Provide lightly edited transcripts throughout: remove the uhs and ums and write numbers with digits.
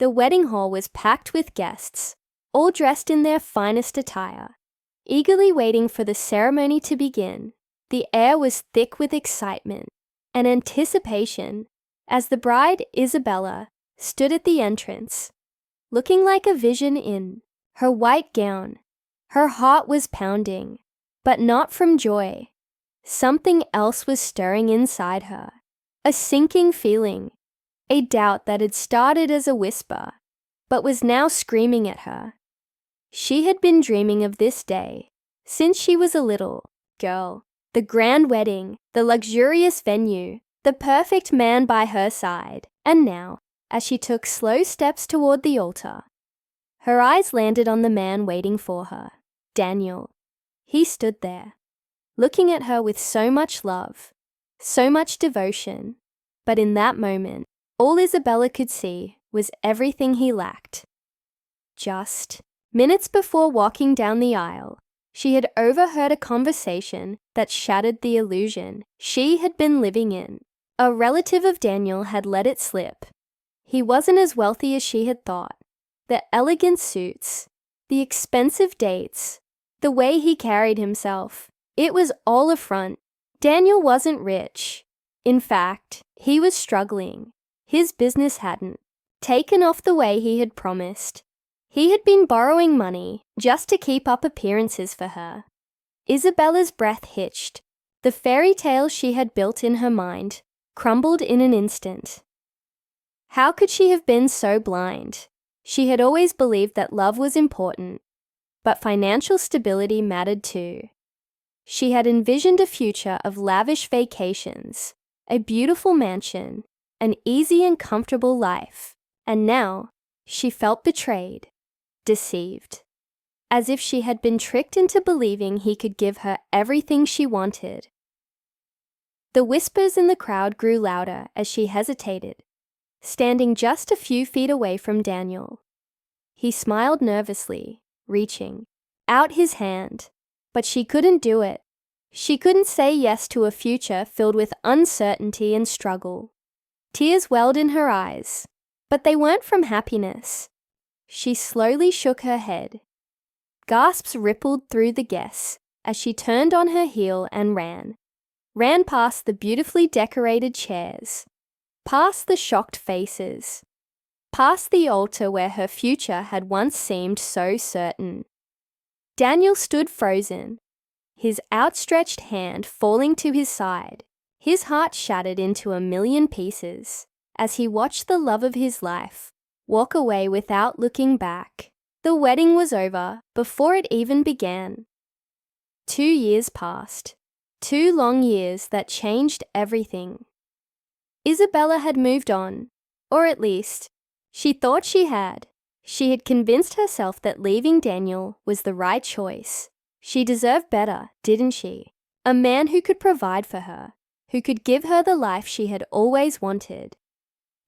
The wedding hall was packed with guests, all dressed in their finest attire, eagerly waiting for the ceremony to begin. The air was thick with excitement and anticipation as the bride, Isabella, stood at the entrance, looking like a vision in her white gown. Her heart was pounding, but not from joy. Something else was stirring inside her, a sinking feeling, a doubt that had started as a whisper, but was now screaming at her. She had been dreaming of this day since she was a little girl. The grand wedding, the luxurious venue, the perfect man by her side. And now, as she took slow steps toward the altar, her eyes landed on the man waiting for her, Daniel. He stood there, looking at her with so much love, so much devotion. But in that moment, all Isabella could see was everything he lacked. Just minutes before walking down the aisle, she had overheard a conversation that shattered the illusion she had been living in. A relative of Daniel had let it slip. He wasn't as wealthy as she had thought. The elegant suits, the expensive dates, the way he carried himself, it was all a front. Daniel wasn't rich. In fact, he was struggling. His business hadn't taken off the way he had promised. He had been borrowing money just to keep up appearances for her. Isabella's breath hitched. The fairy tale she had built in her mind crumbled in an instant. How could she have been so blind? She had always believed that love was important, but financial stability mattered too. She had envisioned a future of lavish vacations, a beautiful mansion, an easy and comfortable life, and now she felt betrayed, deceived, as if she had been tricked into believing he could give her everything she wanted. The whispers in the crowd grew louder as she hesitated, standing just a few feet away from Daniel. He smiled nervously, reaching out his hand, but she couldn't do it. She couldn't say yes to a future filled with uncertainty and struggle. Tears welled in her eyes, but they weren't from happiness. She slowly shook her head. Gasps rippled through the guests as she turned on her heel and ran past the beautifully decorated chairs, past the shocked faces, past the altar where her future had once seemed so certain. Daniel stood frozen, his outstretched hand falling to his side, his heart shattered into a million pieces as he watched the love of his life walk away without looking back. The wedding was over before it even began. 2 years passed, 2 long years that changed everything. Isabella had moved on, or at least, she thought she had. She had convinced herself that leaving Daniel was the right choice. She deserved better, didn't she? A man who could provide for her, who could give her the life she had always wanted.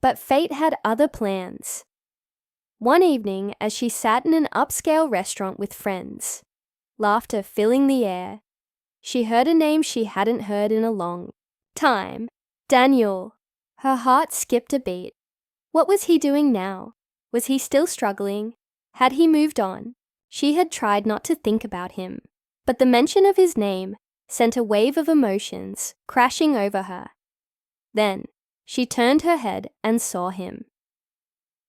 But fate had other plans. One evening, as she sat in an upscale restaurant with friends, laughter filling the air, she heard a name she hadn't heard in a long time. Daniel. Her heart skipped a beat. What was he doing now? Was he still struggling? Had he moved on? She had tried not to think about him, but the mention of his name sent a wave of emotions crashing over her. Then, she turned her head and saw him.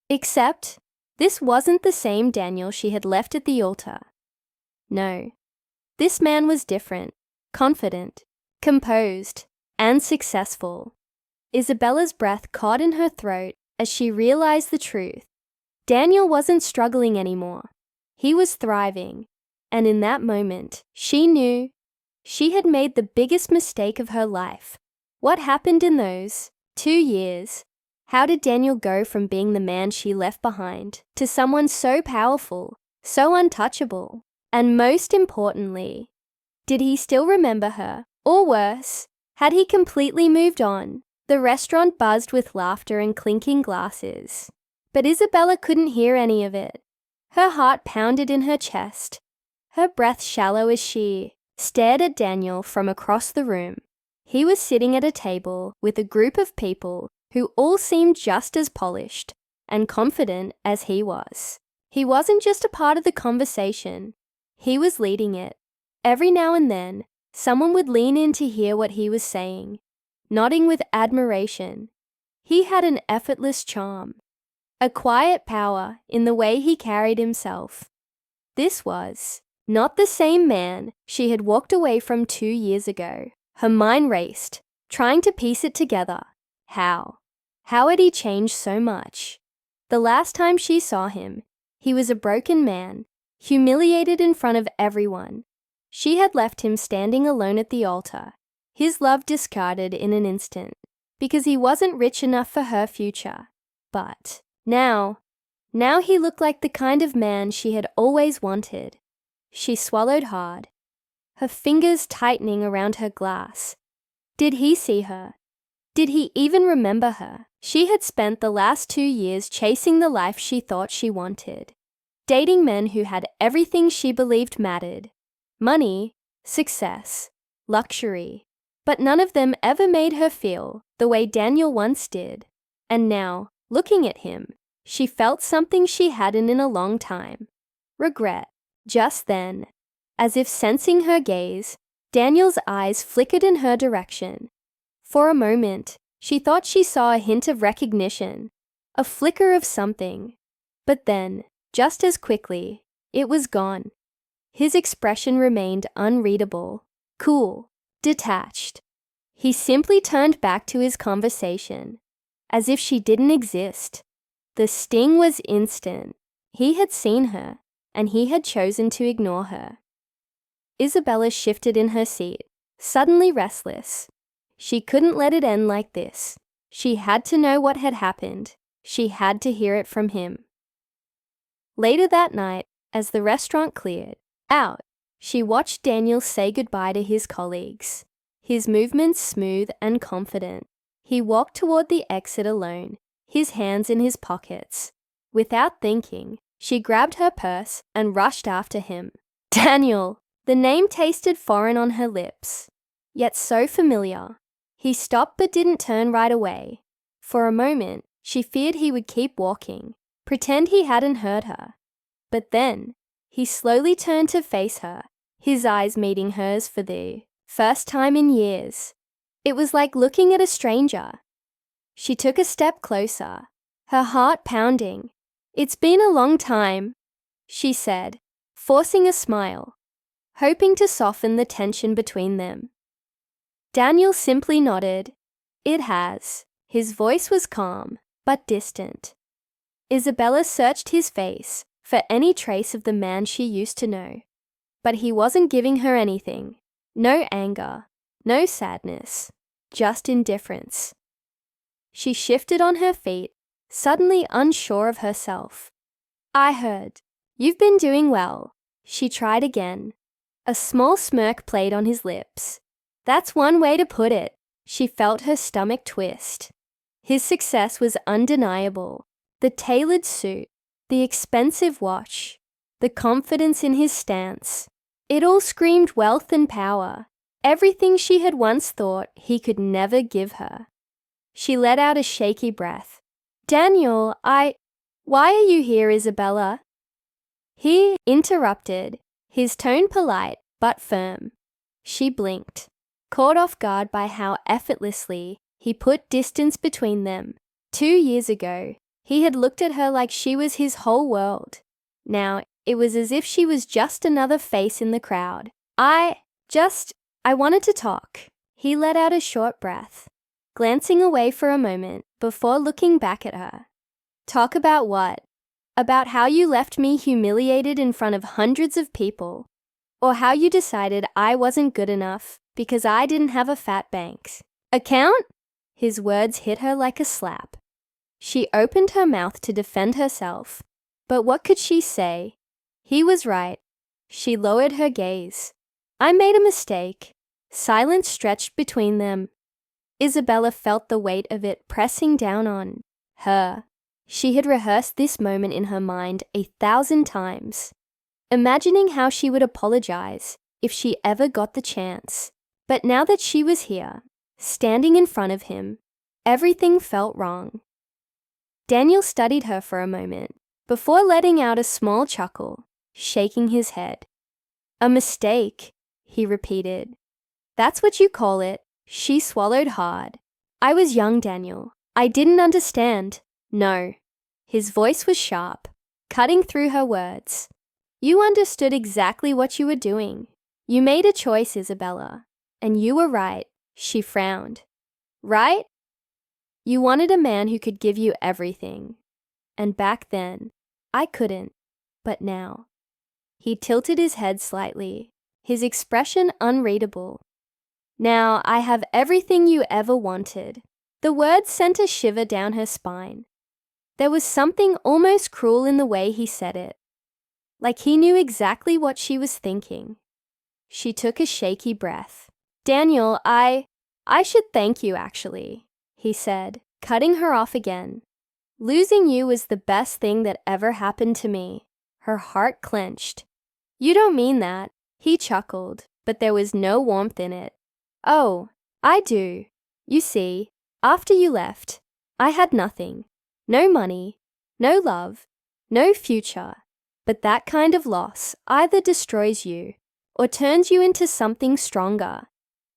Except, this wasn't the same Daniel she had left at the altar. No, this man was different, confident, composed, and successful. Isabella's breath caught in her throat as she realized the truth. Daniel wasn't struggling anymore. He was thriving, and in that moment, she knew she had made the biggest mistake of her life. What happened in those 2 years? How did Daniel go from being the man she left behind to someone so powerful, so untouchable? And most importantly, did he still remember her? Or worse, had he completely moved on? The restaurant buzzed with laughter and clinking glasses, but Isabella couldn't hear any of it. Her heart pounded in her chest, her breath shallow as she stared at Daniel from across the room. He was sitting at a table with a group of people who all seemed just as polished, and confident as he was. He wasn't just a part of the conversation, he was leading it. Every now and then, someone would lean in to hear what he was saying, nodding with admiration. He had an effortless charm, a quiet power in the way he carried himself. This was not the same man she had walked away from 2 years ago. Her mind raced, trying to piece it together. How? How had he changed so much? The last time she saw him, he was a broken man, humiliated in front of everyone. She had left him standing alone at the altar, his love discarded in an instant, because he wasn't rich enough for her future. But now he looked like the kind of man she had always wanted. She swallowed hard, her fingers tightening around her glass. Did he see her? Did he even remember her? She had spent the last 2 years chasing the life she thought she wanted, dating men who had everything she believed mattered: money, success, luxury. But none of them ever made her feel the way Daniel once did. And now, looking at him, she felt something she hadn't in a long time: regret. Just then, as if sensing her gaze, Daniel's eyes flickered in her direction. For a moment, she thought she saw a hint of recognition, a flicker of something. But then, just as quickly, it was gone. His expression remained unreadable, cool, detached. He simply turned back to his conversation, as if she didn't exist. The sting was instant. He had seen her, and he had chosen to ignore her. Isabella shifted in her seat, suddenly restless. She couldn't let it end like this. She had to know what had happened. She had to hear it from him. Later that night, as the restaurant cleared out, she watched Daniel say goodbye to his colleagues, his movements smooth and confident. He walked toward the exit alone, his hands in his pockets. Without thinking, she grabbed her purse and rushed after him. Daniel! The name tasted foreign on her lips, yet so familiar. He stopped but didn't turn right away. For a moment, she feared he would keep walking, pretend he hadn't heard her. But then, he slowly turned to face her, his eyes meeting hers for the first time in years. It was like looking at a stranger. She took a step closer, her heart pounding. "It's been a long time," she said, forcing a smile, hoping to soften the tension between them. Daniel simply nodded. "It has." His voice was calm, but distant. Isabella searched his face for any trace of the man she used to know. But he wasn't giving her anything. No anger, no sadness, just indifference. She shifted on her feet, suddenly unsure of herself. "I heard. You've been doing well." She tried again. A small smirk played on his lips. "That's one way to put it." She felt her stomach twist. His success was undeniable. The tailored suit, the expensive watch, the confidence in his stance. It all screamed wealth and power, everything she had once thought he could never give her. She let out a shaky breath. "Daniel, Why are you here, Isabella?" He interrupted, his tone polite but firm. She blinked, caught off guard by how effortlessly he put distance between them. 2 years ago, he had looked at her like she was his whole world. Now, it was as if she was just another face in the crowd. I wanted to talk." He let out a short breath, glancing away for a moment before looking back at her. "Talk about what? About how you left me humiliated in front of hundreds of people? Or how you decided I wasn't good enough because I didn't have a fat bank account?" His words hit her like a slap. She opened her mouth to defend herself, but what could she say? He was right. She lowered her gaze. "I made a mistake." Silence stretched between them. Isabella felt the weight of it pressing down on her. She had rehearsed this moment in her mind 1,000 times, imagining how she would apologize if she ever got the chance. But now that she was here, standing in front of him, everything felt wrong. Daniel studied her for a moment, before letting out a small chuckle, shaking his head. A mistake, he repeated. That's what you call it. She swallowed hard. I was young, Daniel. I didn't understand. No. His voice was sharp, cutting through her words. You understood exactly what you were doing. You made a choice, Isabella. And you were right. She frowned. Right? You wanted a man who could give you everything. And back then, I couldn't. But now. He tilted his head slightly, his expression unreadable. Now I have everything you ever wanted. The words sent a shiver down her spine. There was something almost cruel in the way he said it. Like he knew exactly what she was thinking. She took a shaky breath. Daniel, I should thank you, actually, he said, cutting her off again. Losing you was the best thing that ever happened to me. Her heart clenched. You don't mean that, he chuckled, but there was no warmth in it. Oh, I do. You see, after you left, I had nothing. No money, no love, no future. But that kind of loss either destroys you or turns you into something stronger.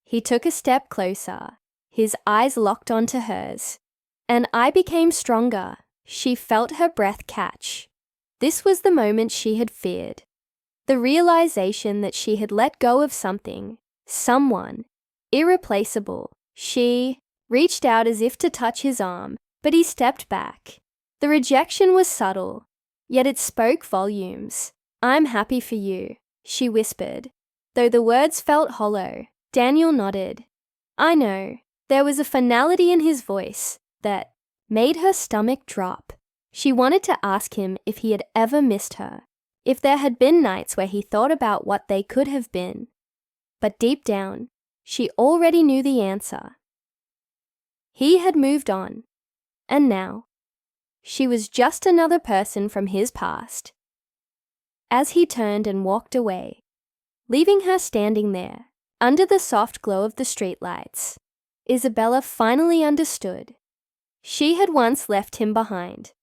He took a step closer, his eyes locked onto hers. And I became stronger. She felt her breath catch. This was the moment she had feared. The realization that she had let go of something, someone, irreplaceable. She reached out as if to touch his arm, but he stepped back. The rejection was subtle, yet it spoke volumes. I'm happy for you, she whispered. Though the words felt hollow, Daniel nodded. I know. There was a finality in his voice that made her stomach drop. She wanted to ask him if he had ever missed her, if there had been nights where he thought about what they could have been. But deep down, she already knew the answer. He had moved on, and now, she was just another person from his past. As he turned and walked away, leaving her standing there, under the soft glow of the streetlights, Isabella finally understood. She had once left him behind,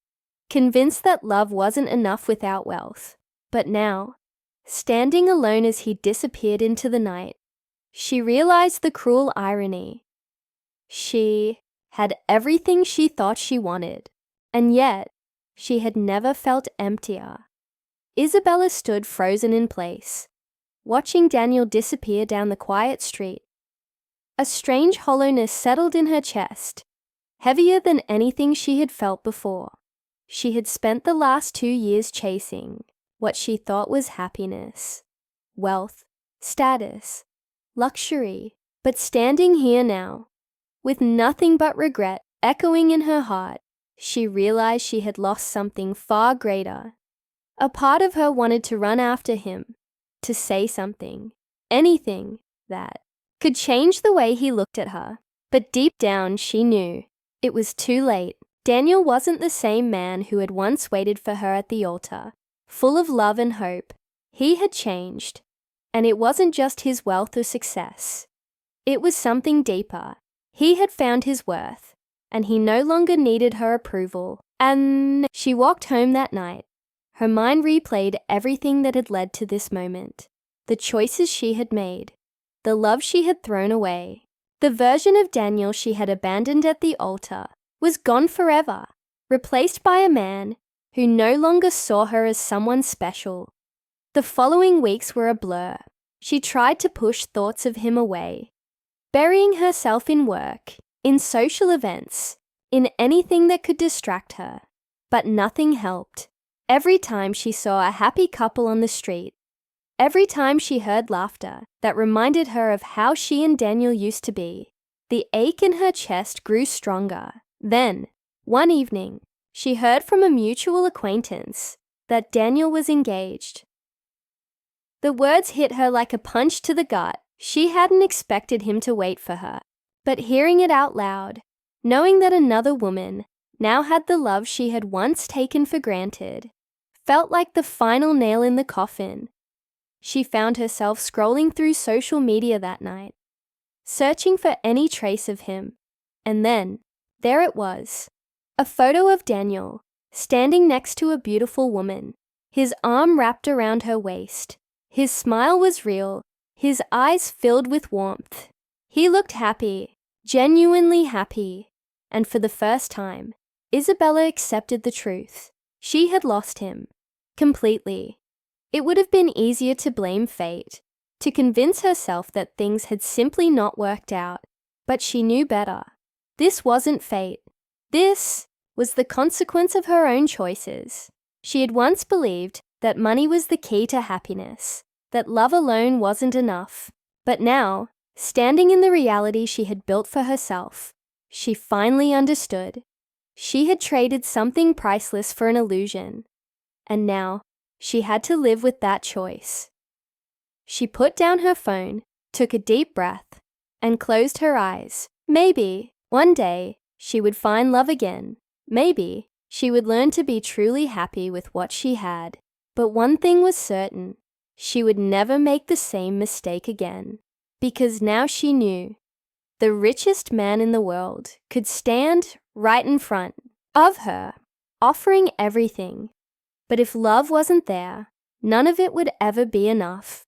convinced that love wasn't enough without wealth. But now, standing alone as he disappeared into the night, she realized the cruel irony. She had everything she thought she wanted, and yet she had never felt emptier. Isabella stood frozen in place, watching Daniel disappear down the quiet street. A strange hollowness settled in her chest, heavier than anything she had felt before. She had spent the last 2 years chasing what she thought was happiness, wealth, status, luxury, but standing here now, with nothing but regret echoing in her heart, she realized she had lost something far greater. A part of her wanted to run after him, to say something, anything that could change the way he looked at her. But deep down she knew it was too late. Daniel wasn't the same man who had once waited for her at the altar, full of love and hope. He had changed, and it wasn't just his wealth or success. It was something deeper. He had found his worth, and he no longer needed her approval. And she walked home that night. Her mind replayed everything that had led to this moment, the choices she had made, the love she had thrown away. The version of Daniel she had abandoned at the altar was gone forever, replaced by a man who no longer saw her as someone special. The following weeks were a blur. She tried to push thoughts of him away, burying herself in work, in social events, in anything that could distract her. But nothing helped. Every time she saw a happy couple on the street, every time she heard laughter that reminded her of how she and Daniel used to be, the ache in her chest grew stronger. Then, one evening, she heard from a mutual acquaintance that Daniel was engaged. The words hit her like a punch to the gut. She hadn't expected him to wait for her, but hearing it out loud, knowing that another woman now had the love she had once taken for granted, felt like the final nail in the coffin. She found herself scrolling through social media that night, searching for any trace of him, and then, there it was, A photo of Daniel, standing next to a beautiful woman, his arm wrapped around her waist. His smile was real, his eyes filled with warmth. He looked happy, genuinely happy. And for the first time, Isabella accepted the truth. She had lost him. Completely. It would have been easier to blame fate, to convince herself that things had simply not worked out. But she knew better. This wasn't fate. This was the consequence of her own choices. She had once believed that money was the key to happiness, that love alone wasn't enough. But now, standing in the reality she had built for herself, she finally understood. She had traded something priceless for an illusion, and now she had to live with that choice. She put down her phone, took a deep breath, and closed her eyes. Maybe, one day, she would find love again. Maybe, she would learn to be truly happy with what she had. But one thing was certain, she would never make the same mistake again. Because now she knew, the richest man in the world could stand right in front of her, offering everything. But if love wasn't there, none of it would ever be enough.